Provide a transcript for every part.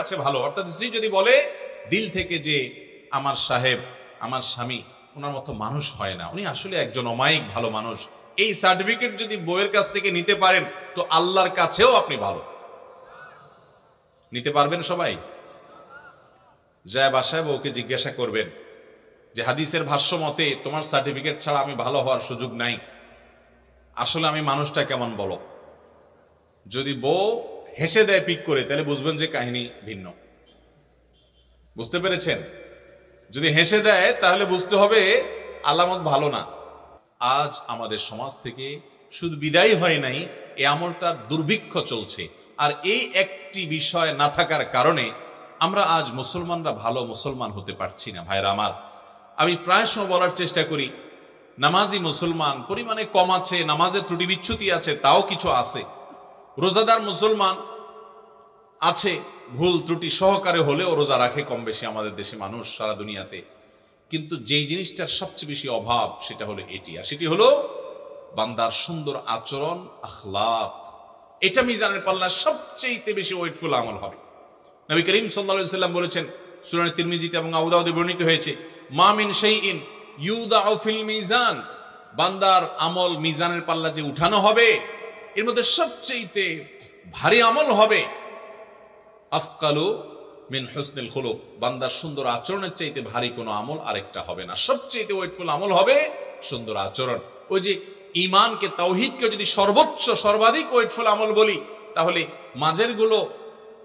আছে ভালো, অর্থাৎ স্ত্রী যদি বলে দিল থেকে যে আমার সাহেব, আমার স্বামী ওনার মতো মানুষ হয় না, উনি আসলে একজন অমায়িক ভালো মানুষ, এই সার্টিফিকেট যদি বউয়ের কাছ থেকে নিতে পারেন তো আল্লাহর কাছেও আপনি ভালো। নিতে পারবেন সবাই? যায় বাসায় বউকে জিজ্ঞাসা করবেন যে হাদিসের ভাষ্য মতে তোমার সার্টিফিকেট ছাড়া আমি ভালো হওয়ার সুযোগ নাই, আসলে আমি মানুষটা কেমন বলো। যদি বউ হেসে দেয় পিক করে, তাহলে বুঝবেন যে কাহিনী ভিন্ন। বুঝতে পেরেছেন? যদি হেসে দেয় তাহলে বুঝতে হবে আলামত ভালো না। আজ আমাদের সমাজ থেকে শুধু বিদায় হয় নাই, এই আমলটার দুর্ভিক্ষ চলছে। আর এই একটি বিষয় না থাকার কারণে আমরা আজ মুসলমানরা ভালো মুসলমান হতে পারছি না। ভাইরা আমার, আমি প্রায় সময় বলার চেষ্টা করি, নামাজি মুসলমান পরিমাণে কম আছে, নামাজের ত্রুটি বিচ্যুতি আছে, তাও কিছু আছে। রোজাদার মুসলমান আছে, ভুল ত্রুটি সহকারে হলেও রোজা রাখে কম বেশি আমাদের দেশে মানুষ, সারা দুনিয়াতে। কিন্তু যেই জিনিসটার সবচেয়ে বেশি অভাব সেটা হলো এটি, আর সেটি হলো বান্দার সুন্দর আচরণ, আখলাক। এটা মিজানের পাল্লা সবচেয়ে বেশি ওয়েটফুল আমল হবে। নবী করিম সাল্লাল্লাহু আলাইহি ওয়াসাল্লাম বলেছেন, সূরা তিরমিজিতে এবং আবু দাউদে বর্ণিত হয়েছে, মা মিন শাইইন ইউদাউ ফিল মিজান, বান্দার আমল মিজানের পাল্লা যে উঠানো হবে এর মধ্যে সবচেয়ে ভারী আমল হবে আফকালু মিন হুসনিল খুলুক, বান্দার সুন্দর আচরণের চাইতে ভারী কোনো আমল আরেকটা হবে না। সবচেয়ে ওয়েটফুল আমল হবে সুন্দর আচরণ। ওই যে ঈমানকে, তাওহীদকে যদি সর্বোচ্চ সর্বাধিক ওয়েটফুল আমল বলি, তাহলে মাঝের গুলো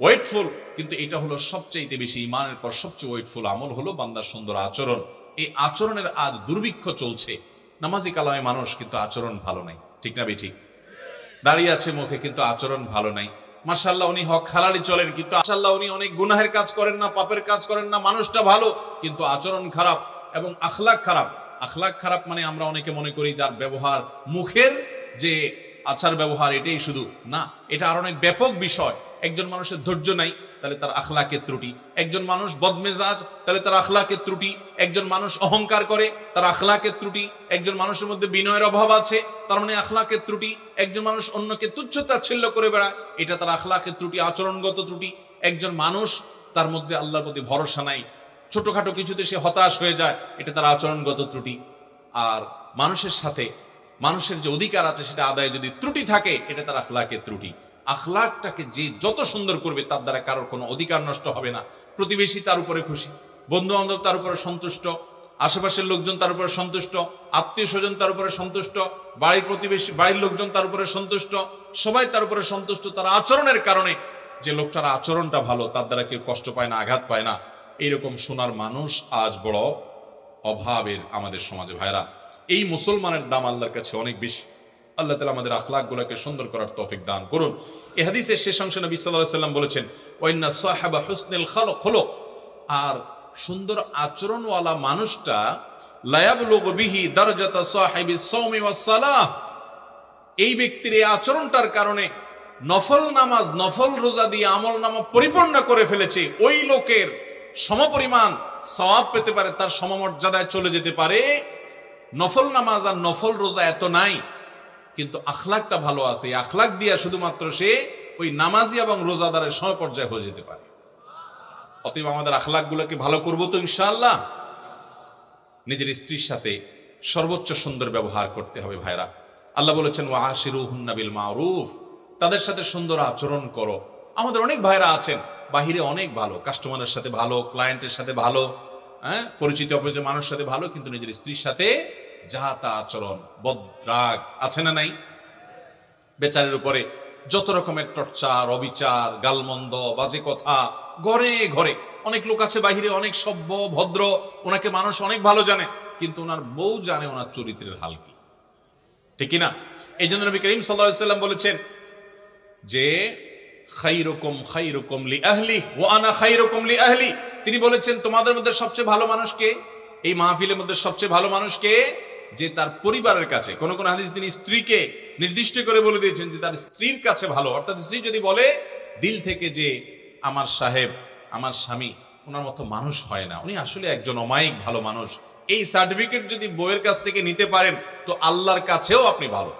ওয়েটফুল, কিন্তু এটা হলো সবচেয়ে বেশি, ঈমানের পর সবচেয়ে ওয়েটফুল আমল হলো বান্দার সুন্দর আচরণ। এই আচরণের আজ দুর্ভিক্ষ চলছে। নামাজি কালামে মানুষ, কিন্তু আচরণ ভালো নাই। ঠিক না বেঠিক? দাঁড়িয়ে আছে মুখে, কিন্তু আচরণ ভালো নাই। মাশাআল্লাহ উনি হক হালালি চলেন, কিন্তু মাশাআল্লাহ উনি অনেক গুনাহের কাজ করেন না, পাপের কাজ করেন না, মানুষটা ভালো, কিন্তু আচরণ খারাপ এবং আখলাক খারাপ। আখলাক খারাপ মানে আমরা অনেকে মনে করি যার ব্যবহার, মুখের যে আচার ব্যবহার এটাই শুধু না, এটা আর অনেক ব্যাপক বিষয়। একজন মানুষের ধৈর্য নাই, তাহলে তার আখলাকের ত্রুটি। একজন মানুষ বদমেজাজ, তাহলে তার আখলাকের ত্রুটি। একজন মানুষ অহংকার করে, তার আখলাকের ত্রুটি। একজন মানুষের মধ্যে বিনয়ের অভাব আছে, তার মানে আখলাকের ত্রুটি। একজন মানুষ অন্যকে তুচ্ছ তাচ্ছিল্য করে বেড়ায়, এটা তার আখলাকের ত্রুটি, আচরণগত ত্রুটি। একজন মানুষ তার মধ্যে আল্লাহর প্রতি ভরসা নাই, ছোটখাটো কিছুতে সে হতাশ হয়ে যায়, এটা তার আচরণগত ত্রুটি। আর মানুষের সাথে মানুষের যে অধিকার আছে সেটা আদায়ে যদি ত্রুটি থাকে, এটা তার আখলাকের ত্রুটি। আখলাকটাকে যে যত সুন্দর করবে তার দ্বারা কারোর কোনো অধিকার নষ্ট হবে না। প্রতিবেশী তার উপরে খুশি, বন্ধু বান্ধব তার উপরে সন্তুষ্ট, আশেপাশের লোকজন তার উপরে সন্তুষ্ট, আত্মীয় স্বজন তার উপরে সন্তুষ্ট, বাড়ির প্রতিবেশী, বাড়ির লোকজন তার উপরে সন্তুষ্ট, সবাই তার উপরে সন্তুষ্ট তার আচরণের কারণে। যে লোকটার আচরণটা ভালো, তার দ্বারা কেউ কষ্ট পায় না, আঘাত পায় না, এইরকম শোনার মানুষ আজ বড় অভাবের আমাদের সমাজে। ভাইরা, এই মুসলমানের দাম আল্লাহর কাছে অনেক বেশি। আল্লাহ তাআলা আমাদের আখলাকগুলোকে সুন্দর করার তৌফিক দান করুন। এই হাদিসের শেষ অংশে নবী সাল্লাল্লাহু আলাইহি ওয়াসাল্লাম বলেছেন, ওয়াইন্না সাহাবা হুসনিল খুলুক, আর সুন্দর আচরণওয়ালা মানুষটা লা ইয়াবলুগু বিহি দারাজাতা সাহিবিস সাওমি ওয়াস সালাহ, এই ব্যক্তির এই আচরণটার কারণে নফল নামাজ, নফল রোজা দিয়ে আমলনামা পরিপূর্ণ করে ফেলেছে, ওই লোকের সমপরিমাণ সওয়াব পেতে পারে, তার সমমর্যাদায় চলে যেতে পারে। নফল নামাজ আর নফল রোজা এত নাই, কিন্তু আখলাকটা ভালো আছে, আখলাক দিয়া শুধুমাত্র সে ওই নামাজি এবং রোজাদারের সমপর্যায়ে হয়ে যেতে পারে। অতএব আমাদের আখলাকগুলোকে ভালো করবো তো ইনশাআল্লাহ। নিজের স্ত্রীর সাথে সর্বোচ্চ সুন্দর ব্যবহার করতে হবে। ভাইরা, আল্লাহ বলেছেন ওয়াশিরুহুন্না বিল মারুফ, তাদের সাথে সুন্দর আচরণ করো। আমাদের অনেক ভাইরা আছেন বাহিরে অনেক ভালো, কাস্টমারের সাথে ভালো, ক্লায়েন্টের সাথে ভালো, পরিচিত অপরিচিত মানুষের সাথে ভালো, কিন্তু নিজের স্ত্রীর সাথে যা তা আচরণ, বদরাগ আছে না নাই? বেচারের উপরে যত রকমের টর্চার, অবিচার, গালমন্দ, বাজে কথা, ঘরে ঘরে। অনেক লোক আছে বাহিরে অনেক সভ্য ভদ্র, ওনাকে মানুষ অনেক ভালো জানে, কিন্তু ওনার বউ জানে ওনার চরিত্রের হাল কি। ঠিক কিনা? এই জন্য নবী করিম সাল্লাল্লাহু আলাইহি ওয়াসাল্লাম বলেছেন যে খাইরুকুম খাইরুকুম লি আহলি ওয়া আনা খাইরুকুম লি আহলি। তিনি বলেছেন তোমাদের মধ্যে সবচেয়ে ভালো মানুষ কে? এই মাহফিলের মধ্যে সবচেয়ে ভালো মানুষ কে? যে তার পরিবারের কাছে, কোন কোন হাদিস তিনি স্ত্রীকে নির্দিষ্ট করে বলে দিয়েছেন যে তার স্ত্রীর কাছে ভালো। অর্থাৎ স্ত্রী যদি বলে দিল থেকে যে আমার সাহেব, আমার স্বামী ওনার মতো মানুষ হয় না, উনি আসলে একজন অমায়িক ভালো মানুষ, এই সার্টিফিকেট যদি বউয়ের কাছ থেকে নিতে পারেন তো আল্লাহর কাছেও আপনি ভালো।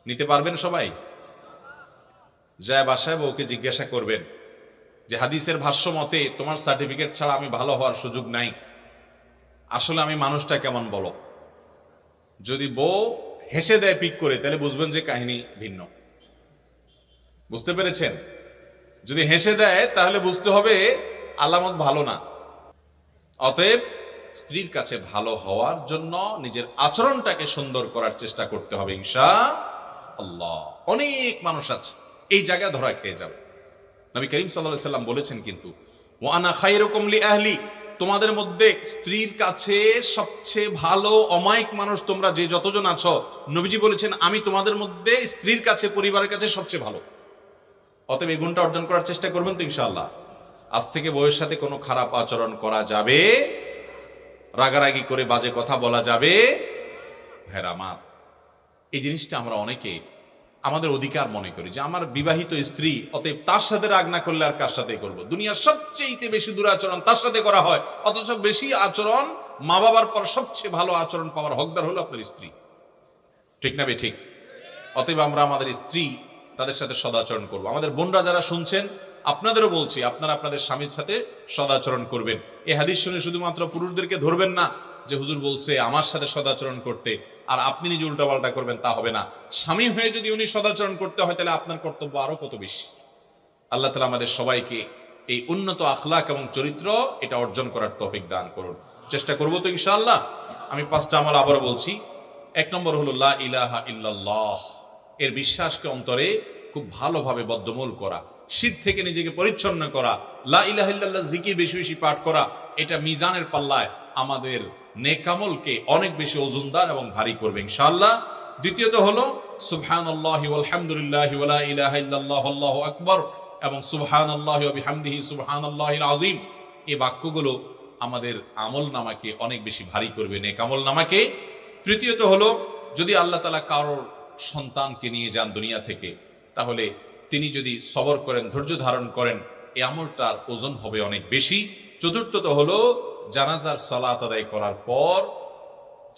নিতে পারবেন সবাই? যায় বাসায় বউকে জিজ্ঞাসা করবেন যে হাদিসের ভাষ্য মতে তোমার সার্টিফিকেট ছাড়া আমি ভালো হওয়ার সুযোগ নাই, আসলে আমি মানুষটা কেমন বলো। যদি বউ হেসে দেয় পিক করে, তাহলে বুঝবেন যে কাহিনী ভিন্ন। বুঝতে পেরেছেন? যদি হেসে দেয় তাহলে বুঝতে হবে আলামত ভালো না। অতএব স্ত্রীর কাছে ভালো হওয়ার জন্য নিজের আচরণটাকে সুন্দর করার চেষ্টা করতে হবে ইনশাআল্লাহ। অনেক মানুষ আছে এই জায়গায় ধরা খেয়ে যাবে। নবী করিম সাল্লাল্লাহু আলাইহি সাল্লাম বলেছেন কিন্তু, ওয়া আনা খায়রুকুম লি আহলি, তোমাদের মধ্যে স্ত্রীর কাছে সবচেয়ে ভালো অমায়িক মানুষ তোমরা যে যতজন আছো, নবীজি বলেছেন আমি তোমাদের মধ্যে স্ত্রীর কাছে, পরিবারের কাছে সবচেয়ে ভালো। অতএব এই গুণটা অর্জন করার চেষ্টা করবেন তো ইনশাআল্লাহ। আজ থেকে বউয়ের সাথে কোনো খারাপ আচরণ করা যাবে, রাগারাগি করে বাজে কথা বলা যাবে ভাইরা আমার। এই জিনিসটা আমরা অনেকে আমাদের অধিকার মনে করি যে আমার বিবাহিত স্ত্রী, অতএব তার সাথে রাগ না করলে আর কার সাথে করবো। দুনিয়ার সবচেয়ে বেশি দুরাচরণ তার সাথে করা হয়, অথচ বেশি আচরণ মা বাবার পর সবচেয়ে ভালো আচরণ পাওয়ার হকদার হলো আপনার স্ত্রী। ঠিক না বে ঠিক? অতএব আমরা আমাদের স্ত্রী তাদের সাথে সদাচরণ করবো। আমাদের বোনরা যারা শুনছেন, আপনাদেরও বলছি, আপনারা আপনাদের স্বামীর সাথে সদাচরণ করবেন। এই হাদিস শুনে শুধুমাত্র পুরুষদেরকে ধরবেন না যে হুজুর বলছে আমার সাথে সদাচরণ করতে, আর আপনি নিজে উল্টাপাল্টা করবেন, তা হবে না। স্বামী হয়ে যদি উনি সদাচরণ করতে হয়, তাহলে আপনার কর্তব্য আরো কত বেশি। আল্লাহ তাআলা আমাদের সবাইকে এই উন্নত আখলাক এবং চরিত্র এটা অর্জন করার তৌফিক দান করুন। চেষ্টা করবো তো ইনশাআল্লাহ। আমি 5টা আমল আবারও বলছি। 1 নম্বর হলো লা ইলাহা ইল্লাল্লাহ, এর বিশ্বাসকে অন্তরে খুব ভালোভাবে বদ্ধমূল করা, শিরক থেকে নিজেকে পরিচ্ছন্ন করা, লা ইলাহা ইল্লাল্লাহ জিকির বেশি বেশি পাঠ করা। এটা মিজানের পাল্লায় আমাদের নেক আমলকে অনেক বেশি ওজনদার এবং ভারী করবে ইনশাআল্লাহ। দ্বিতীয়ত হলো সুবহানাল্লাহি ওয়াল হামদুলিল্লাহি ওয়া লা ইলাহা ইল্লাল্লাহু আল্লাহু আকবার এবং সুবহানাল্লাহি ওয়া বিহামদিহি সুবহানাল্লাহিল আযীম। এই বাক্যগুলো আমাদের আমল নামাকে অনেক বেশি ভারী করবে, নেক আমল নামাকে। তৃতীয়ত হলো যদি আল্লাহ তাআলা কারোর সন্তানকে নিয়ে যান দুনিয়া থেকে, তাহলে তিনি যদি সবর করেন, ধৈর্য ধারণ করেন, এই আমলটার ওজন হবে অনেক বেশি। চতুর্থত হলো জানাজার সালাত আদায় করার পর,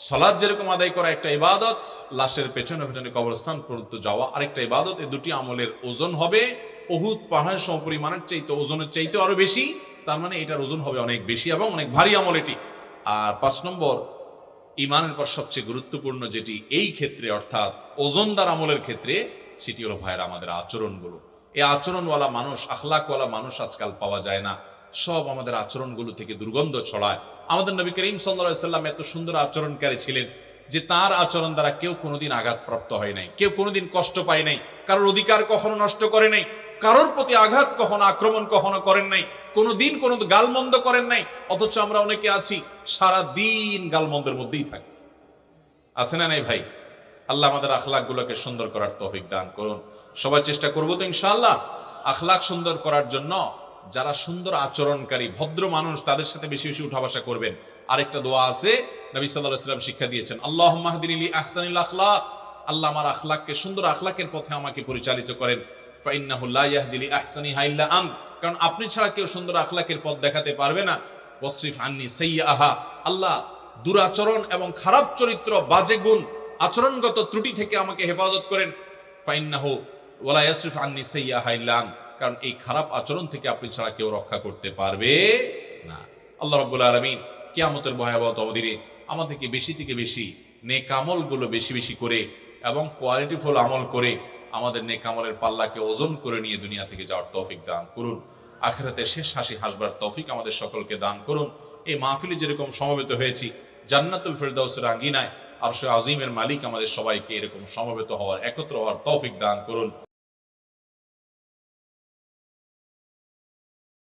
সালাত যেরকম আদায় করা একটা ইবাদত, লাশের পেছনে পেছনে কবরস্থান পর্যন্ত যাওয়া আরেকটা ইবাদত। এই দুটি আমলের ওজন হবে উহুদ পাহাড় সমপরিমাণের চাইতে, ওজনের চাইতে আরো বেশি। তার মানে এটার ওজন হবে অনেক বেশি এবং অনেক ভারী আমল এটি। আর 5 নম্বর, ইমানের পর সবচেয়ে গুরুত্বপূর্ণ যেটি এই ক্ষেত্রে, অর্থাৎ ওজনদার আমলের ক্ষেত্রে, সেটি হলো ভাইয়েরা আমাদের আচরণগুলো। এই আচরণওয়ালা মানুষ, আখলাকওয়ালা মানুষ আজকাল পাওয়া যায় না। সব আমাদের আচরণগুলো থেকে দুর্গন্ধ ছড়ায়। আমাদের নবী করিম সাল্লাল্লাহু আলাইহি সাল্লাম এত সুন্দর আচরণকারী ছিলেন যে তার আচরণ দ্বারা কেউ কোনোদিন আঘাতপ্রাপ্ত হয় নাই, কেউ কোনোদিন কষ্ট পায় নাই, কারোর অধিকার কখনো নষ্ট করে নাই, কারোর প্রতি আঘাত কখনো, আক্রমণ কখনো করেন নাই, কোনোদিন কোনো গালমন্দ করেন নাই। অথচ আমরা অনেকে আছি সারা দিন গালমন্দের মধ্যেই থাকি। আছে না নাই ভাই? আল্লাহ আমাদের আখলাকগুলোকে সুন্দর করার তৌফিক দান করুন। সবাই চেষ্টা করবো তো ইনশাআল্লাহ। আখলাক সুন্দর করার জন্য যারা সুন্দর আচরণকারী ভদ্র মানুষ, তাদের সাথে বেশি বেশি উঠা বসা করবেন। আরেকটা দোয়া আছে, নবী সাল্লাল্লাহু আলাইহি ওয়াসাল্লাম শিক্ষা দিয়েছেন, আল্লাহুম্মা হদিনি লি আহসানিল আখলাক, আল্লাহ আমার আখলাককে, সুন্দর আখলাকের পথে আমাকে পরিচালিত করেন। ফাইন্নাহু লা ইয়াহদি লি আহসানিহা ইল্লা আন্ত, কারণ আপনি ছাড়া কেউ সুন্দর আখলাকের পথ দেখাতে পারবে না। ওয়াসরিফ আন্নি সাইয়্যাহা, আল্লাহ দুরাচরণ এবং খারাপ চরিত্র, বাজে গুণ, আচরণগত ত্রুটি থেকে আমাকে হেফাজত করেন। ফাইন্নাহু ওয়ালা ইয়াসরিফ আন্নি সাইয়্যাহা ইল্লা আন্ত, কারণ এই খারাপ আচরণ থেকে আপনি ছাড়া কেউ রক্ষা করতে পারবে না। আল্লাহ রাব্বুল আলামিন কিয়ামতের ভয়াবহ দিনে আমাদেরকে বেশি থেকে বেশি নেক আমলগুলো বেশি বেশি করে এবং কোয়ালিটিফুল আমল করে আমাদের নেক আমলের পাল্লাকে ওজন করে নিয়ে দুনিয়া থেকে যাওয়ার তৌফিক দান করুন। আখিরাতে শেষ হাসি হাসবার তৌফিক আমাদের সকলকে দান করুন। এই মাহফিলে যেরকম সমবেত হয়েছি, জান্নাতুল ফেরদাউসের আঙ্গিনায় আরশে আজিমের মালিক আমাদের সবাইকে এরকম সমবেত হওয়ার, একত্র হওয়ার তৌফিক দান করুন।